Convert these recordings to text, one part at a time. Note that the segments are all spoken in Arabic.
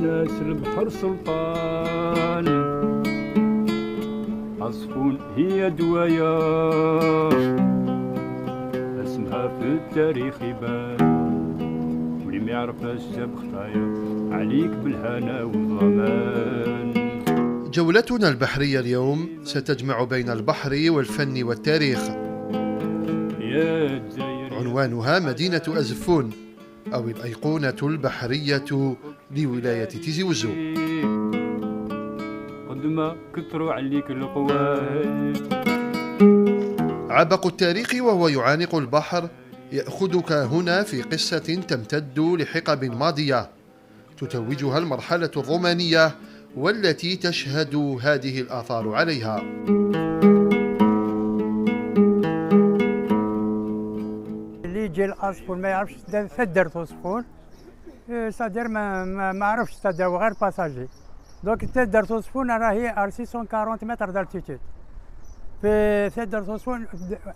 ناس البحر سلطان، عصفون هي دوايا اسمها في التاريخ يبان، واللي ما يعرفهاش جاب خطايا عليك بالهنا والضمان. جولتنا البحرية اليوم ستجمع بين البحر والفن والتاريخ. عنوانها مدينة أزفون أو الأيقونة البحرية لولاية تيزي وزو. قد ما كثروا عليك القوال، عبق التاريخ وهو يعانق البحر يأخذك هنا في قصة تمتد لحقب ماضية تتوجها المرحلة الرومانية والتي تشهد هذه الآثار عليها. اللي يجي العصفور ما يعرفش تدر عصفور، سادير ما عرفش تدر غير باساجي. دونك تدر عصفور راهي ار 640 متر دالتيتود. في ثدر عصفور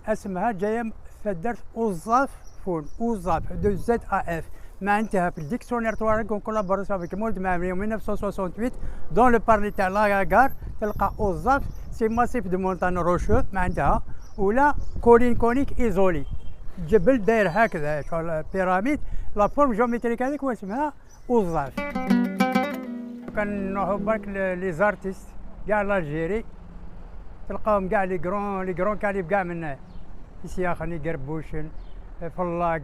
اسمها جايه ثدر اوزافون، اوزاف دو زد ا اف. معناتها في الديكسيونير توارق كولابوراسيون افيك مولد مامري 1968 دون لو بارلي تاع لاغار تلقى اوزاف سي ماسيف دو مونتان روشو معناتها، ولا كولين كونيك ايزولي، جبل داير هكذا شغل بيراميد، لا فورم جيومتريك هذيك اسمها اوزاف. كنروحو برك لي زارتيست كاع لالجيري تلقاهم كاع لي كرون كاليب كاع من يسياخني قربوشن فلاق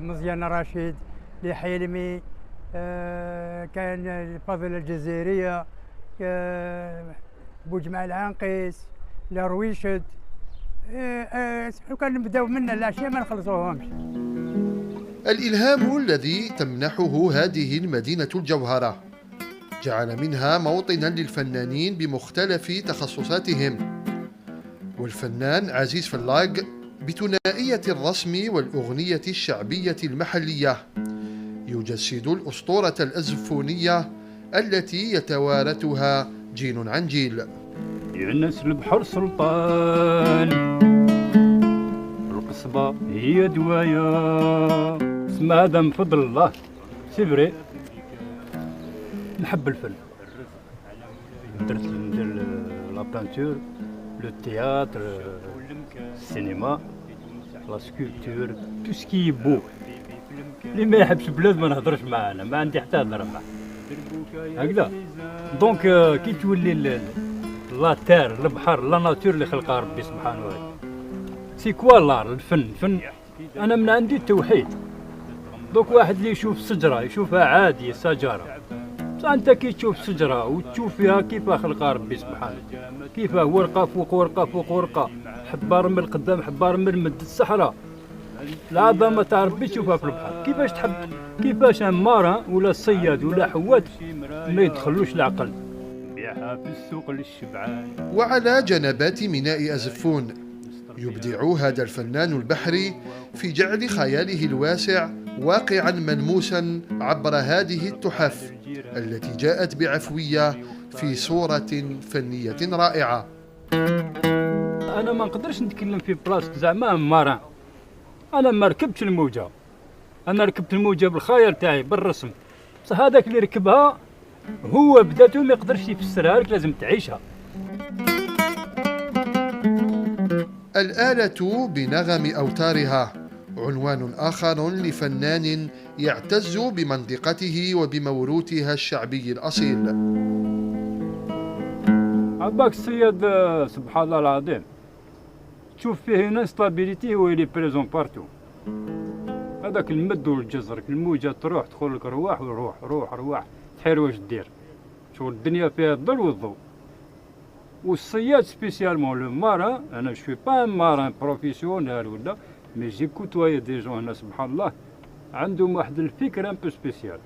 مزيان رشيد لحلمي، كان الفضل الجزيرية، بوجمع العنقيس، لرويشد. كان نبداو من الاشياء ما نخلصوهمش. الإلهام الذي تمنحه هذه المدينة الجوهرة جعل منها موطنا للفنانين بمختلف تخصصاتهم، والفنان عزيز فلاق بثنائية الرسم والأغنية الشعبية المحلية يجسد الأسطورة الأزفونية التي يتوارثها جيل عن جيل. يا ناس البحر سلطان، القصبة هي دوايا اسمها هذا من فضل الله. سي فري نحب الفن، درت ندير لا بانتور، لو تياتر، السينما، لا سكولبتور، تو سكي بو. اللي ما يحبش بلاد ما نهضرش معاه، انا ما عندي حتى هضره معاه هكذا. دونك كي تولي لا تير البحر لا ناتور اللي خلقها ربي سبحانه وتعالى، سي كوا لار الفن انا من عندي التوحيد. دوك واحد اللي يشوف الشجره يشوفها عاديه شجره، بصح انت كي تشوف شجره وتشوف فيها كيف خلقها ربي سبحانه، كيف ورقه فوق ورقه فوق ورقه، حبار من القدام حبار من المد، الصحراء العظمه تاع ربي تشوفها في البحر. كيفاش تحب كيفاش مارا ولا الصياد ولا حوات ما يدخلوش العقل بيعها في السوق للشبعان. وعلى جنبات ميناء أزفون يبدع هذا الفنان البحري في جعل خياله الواسع واقعا ملموسا عبر هذه التحف التي جاءت بعفوية في صورة فنية رائعة. أنا ما نقدرش نتكلم في بلاصة زعما ماران، أنا ما ركبتش الموجة، أنا ركبت الموجة بالخيال تاعي بالرسم، بصح هذاك اللي ركبها هو بداته ما يقدرش يفسرها لك، لازم تعيشها. الآلة بنغم أوتارها عنوان آخر لفنان يعتز بمنطقته وبموروثها الشعبي الأصيل. عباك الصياد سبحان الله العظيم تشوف فيه هنا ستابيليتي هو اللي بريزون بارتو. هذاك المد والجزر الموجة تروح تدخل لك رواح وروح روح رواح تحير واش دير، شغل الدنيا فيها الظل والضوء. والصياد سبيسيالمون لو ماران، انا شوي با ماران بروفيسيونيل ولا مي جي كوتواي دي جون هنا سبحان الله عندهم واحد الفكر ان بو سبيسيال.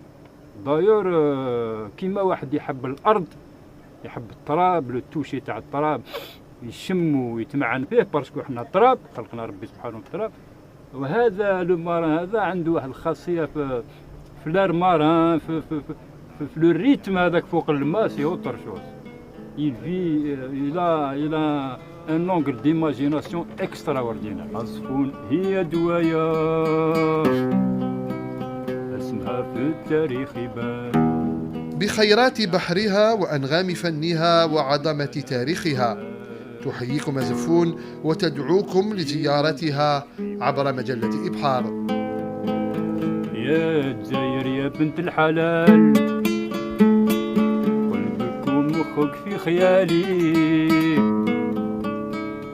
دايور كيما واحد يحب الارض يحب التراب، لو توشي تاع التراب يشم ويتمعن فيه باسكو حنا التراب خلقنا ربي سبحانه التراب. وهذا لو ماران هذا عنده واحد الخاصيه في لار ماران في لو ريتم هذاك فوق الماء سي اوتر شوز. il a un angle d'imagination extraordinaire. عصفون هي دوايا اسمها في التاريخ يبان. بخيرات بحرها وأنغام فنها وعظمة تاريخها. تحييكم أزفون وتدعوكم لزيارتها عبر مجلة إبحار. يا جزاير يا بنت الحلال، قلبك ومخك في خيالي،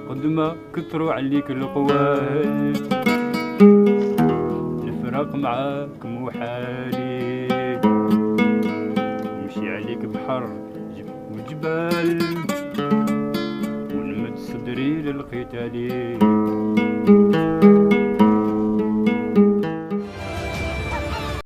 قد ما كثروا عليك القوال، الفراق معاك محالي، نمشي عليك بحر وجبال، ونمد صدري للقتال.